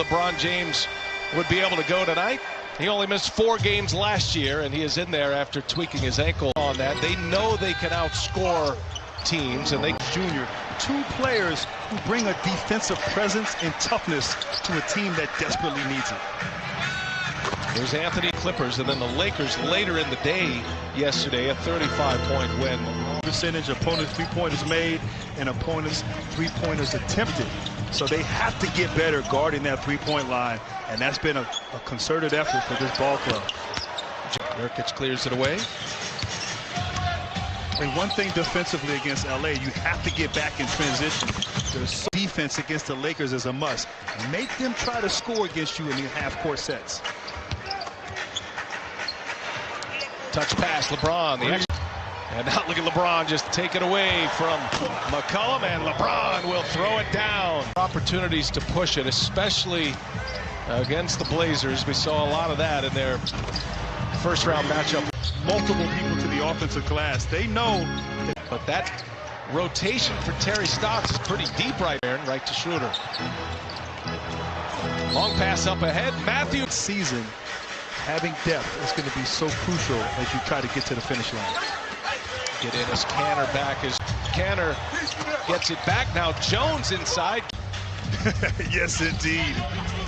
LeBron James would be able to go tonight. He only missed 4 games last year, and he is in there after tweaking his ankle on that. They know they can outscore teams, and they... Junior, 2 players who bring a defensive presence and toughness to a team that desperately needs it. There's Anthony Clippers, and then the Lakers later in the day yesterday, a 35-point win. Percentage opponents' three-pointers made and opponents' three-pointers attempted. So they have to get better guarding that three-point line, and that's been a concerted effort for this ball club. Nurkic clears it away. And one thing defensively against LA, you have to get back in transition. There's defense against the Lakers is a must. Make them try to score against you in your half-court sets. Touch pass, LeBron. And now look at LeBron just take it away from McCollum, and LeBron will throw it down. Opportunities to push it, especially against the Blazers. We saw a lot of that in their first-round matchup. Multiple people to the offensive glass. They know. But that rotation for Terry Stotts is pretty deep right there, right to Schroeder. Long pass up ahead. Matthews. Season, having depth is going to be so crucial as you try to get to the finish line. Get in as Kanter back as Kanter gets it back. Now Jones inside. Yes, indeed.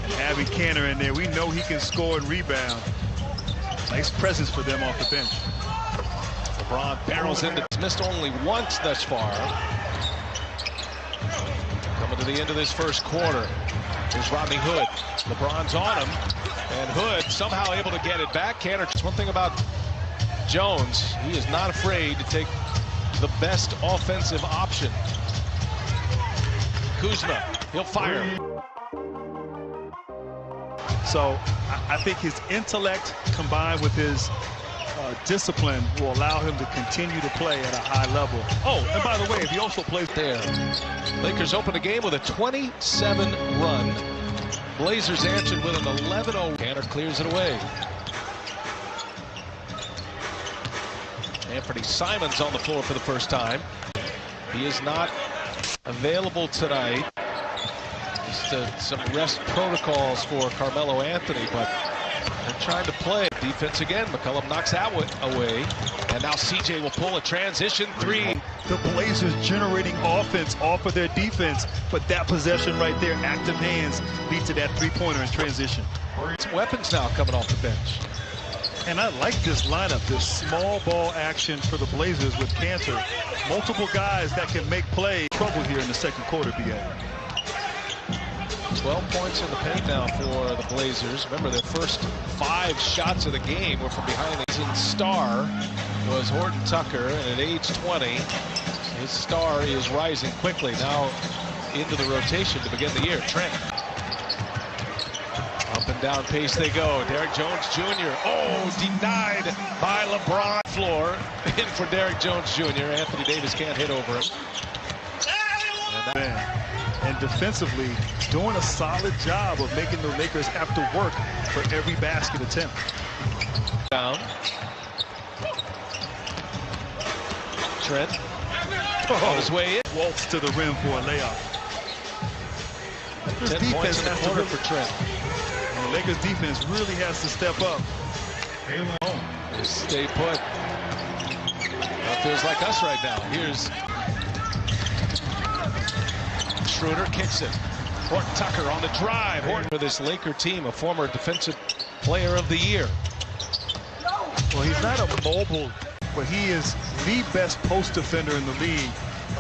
And having Kanter in there, we know he can score and rebound. Nice presence for them off the bench. LeBron barrels into, missed only once thus far. Coming to the end of this first quarter. Here's Rodney Hood. LeBron's on him, and Hood somehow able to get it back. Kanter, just one thing about Jones, he is not afraid to take the best offensive option. Kuzma, he'll fire. So I think his intellect combined with his discipline will allow him to continue to play at a high level. Oh, and by the way, if he also plays there. Lakers open the game with a 27 run. Blazers answered with an 11-0. Kanter clears it away. Anthony Simons on the floor for the first time. He is not available tonight. Just some rest protocols for Carmelo Anthony, but they're trying to play. Defense again. McCollum knocks that away. And now CJ will pull a transition 3. The Blazers generating offense off of their defense, but that possession right there, active hands, leads to that three-pointer in transition. Some weapons now coming off the bench. And I like this lineup, this small ball action for the Blazers with Kanter. Multiple guys that can make plays. Trouble here in the second quarter began. 12 points in the paint now for the Blazers. Remember, their first 5 shots of the game were from behind the season. Star was Horton Tucker, and at age 20, his star is rising quickly. Now into the rotation to begin the year. Trent. Up and down pace they go. Derrick Jones Jr. Oh, denied by LeBron. Floor in for Derrick Jones Jr. Anthony Davis can't hit over him. And defensively, doing a solid job of making the Lakers have to work for every basket attempt. Down. Trent on his way in. Waltz to the rim for a layup. 10 points in the quarter for Trent. And the Lakers defense really has to step up. Stay put. That feels like us right now. Here's Schroeder, kicks it. Horton Tucker on the drive. Horton for this Laker team, a former defensive player of the year. Well, he's not a mobile, but he is the best post defender in the league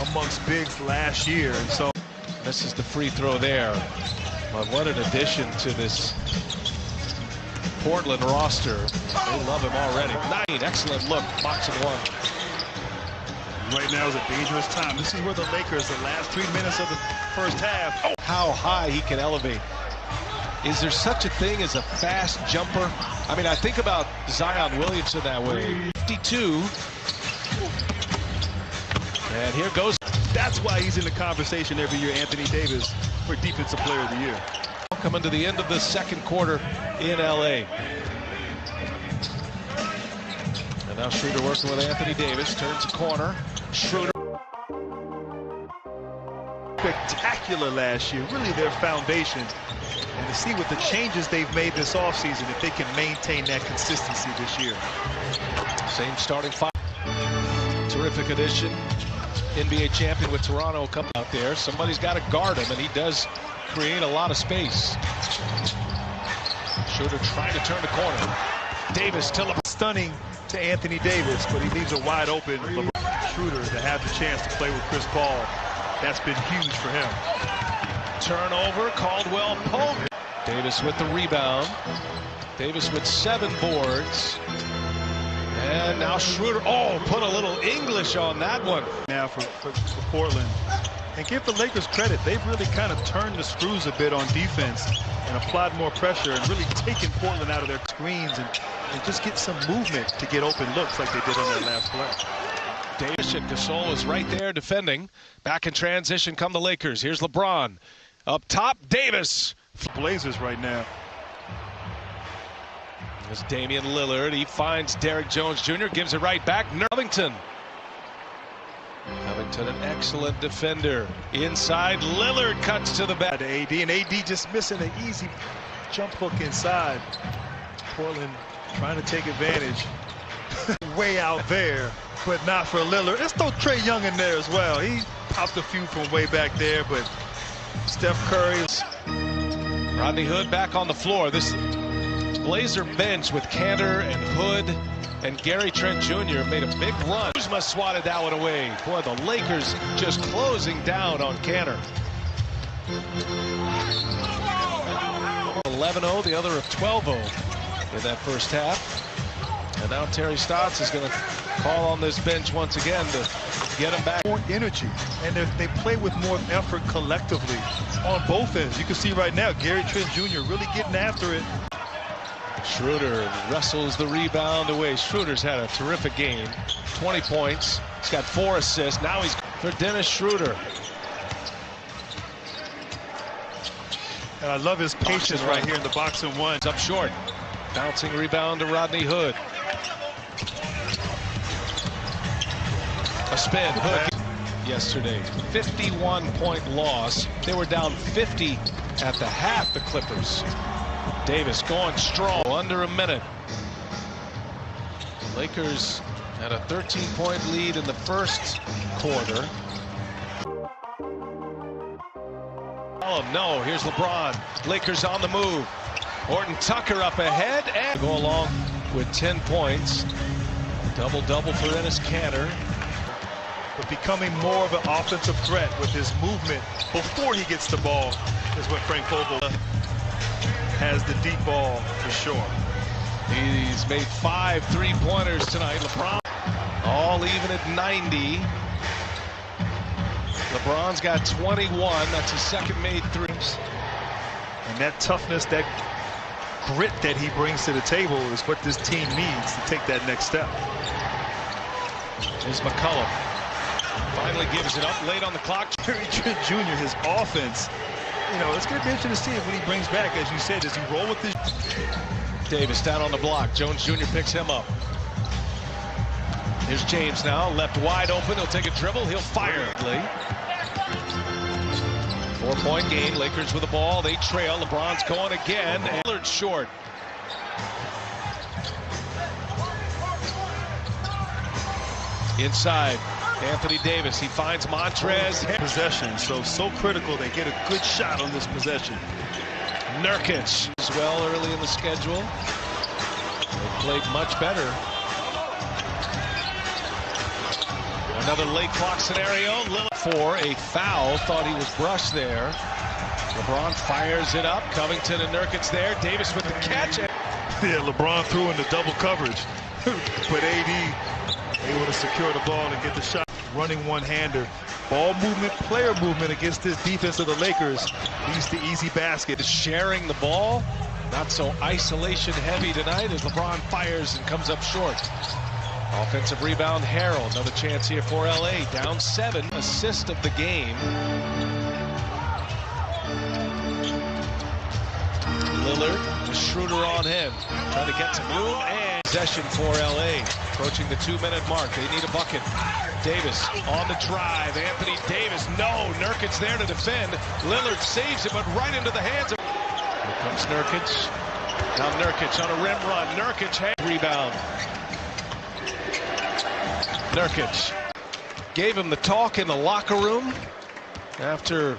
amongst bigs last year. And so this is the free throw there. But what an addition to this Portland roster. They love him already. 9, excellent look, boxing 1. Right now is a dangerous time. This is where the Lakers, the last 3 minutes of the first half. Oh, how high he can elevate. Is there such a thing as a fast jumper? I mean, I think about Zion Williamson that way. 52. And here goes. That's why he's in the conversation every year, Anthony Davis, for Defensive Player of the Year. Coming to the end of the second quarter in LA. And now Schroeder working with Anthony Davis. Turns a corner. Schroeder. spectacular last year, really their foundation. And to see what the changes they've made this offseason, if they can maintain that consistency this year. Same starting five. Terrific addition. NBA champion with Toronto coming out there. Somebody's got to guard him, and he does create a lot of space. Schroeder trying to turn the corner. Davis to LeBron. Stunning to Anthony Davis, but he leaves it wide open. Schroeder to have the chance to play with Chris Paul. That's been huge for him. Turnover, Caldwell Pope. Davis with the rebound. Davis with 7 boards. And now Schroeder, put a little English on that one. Now for Portland. And give the Lakers credit. They've really kind of turned the screws a bit on defense and applied more pressure and really taken Portland out of their screens and just get some movement to get open looks like they did on their last play. Davis and Gasol is right there defending. Back in transition come the Lakers. Here's LeBron. Up top, Davis. Blazers right now. There's Damian Lillard. He finds Derrick Jones Jr. Gives it right back. Covington. Covington, an excellent defender. Inside, Lillard cuts to the back. To AD, and AD just missing an easy jump hook inside. Portland trying to take advantage. Way out there, but not for Lillard. Let's throw Trae Young in there as well. He popped a few from way back there, but Steph Curry. Rodney Hood back on the floor. This Blazer bench with Kanter and Hood and Gary Trent Jr. made a big run. Kuzma swatted that one away. Boy, the Lakers just closing down on Kanter. 11-0, the other of 12-0 in that first half. And now Terry Stotts is going to call on this bench once again to get him back. More energy, and they play with more effort collectively on both ends. You can see right now Gary Trent Jr. really getting after it. Schroeder wrestles the rebound away. Schroeder's had a terrific game. 20 points. He's got 4 assists. Now he's for Dennis Schroeder. And I love his patience right here in the box and one. It's up short. Bouncing rebound to Rodney Hood. A spin. Hood yesterday. 51-point loss. They were down 50 at the half, the Clippers. Davis going strong, under a minute. The Lakers had a 13-point lead in the first quarter. Oh no, here's LeBron. Lakers on the move. Horton Tucker up ahead and go along with 10 points. Double-double for Enes Kanter. But becoming more of an offensive threat with his movement before he gets the ball is what Frank Vogel has the deep ball for sure. He's made 5 3-pointers tonight. LeBron all even at 90. LeBron's got 21. That's his second made 3s. And that toughness, that grit that he brings to the table is what this team needs to take that next step. Here's McCollum. Finally gives it up late on the clock. Gary Trent Jr., his offense, it's going to be interesting to see when he brings back, as you said, does he roll with this? Davis down on the block. Jones Jr. picks him up. Here's James now, left wide open. He'll take a dribble. He'll fire. 4-point game. Lakers with the ball. They trail. LeBron's going again. And Lillard short. Inside. Anthony Davis, he finds Montrez. Possession, so critical. They get a good shot on this possession. Nurkic as well early in the schedule. They played much better. Another late clock scenario. Lillard for a foul. Thought he was brushed there. LeBron fires it up. Covington and Nurkic there. Davis with the catch. Yeah, LeBron threw in the double coverage. But AD able to secure the ball and get the shot. Running one-hander. Ball movement, player movement against this defense of the Lakers leads to easy basket. Sharing the ball. Not so isolation heavy tonight as LeBron fires and comes up short. Offensive rebound, Harrell. Another chance here for LA. Down 7. Assist of the game. Lillard with Schroeder on him. Trying to get some room and possession for LA. Approaching the 2-minute mark. They need a bucket. Davis on the drive. Anthony Davis, no. Nurkic's there to defend. Lillard saves it, but right into the hands of... Here comes Nurkic. Now Nurkic on a rim run. Nurkic, rebound. Nurkic gave him the talk in the locker room after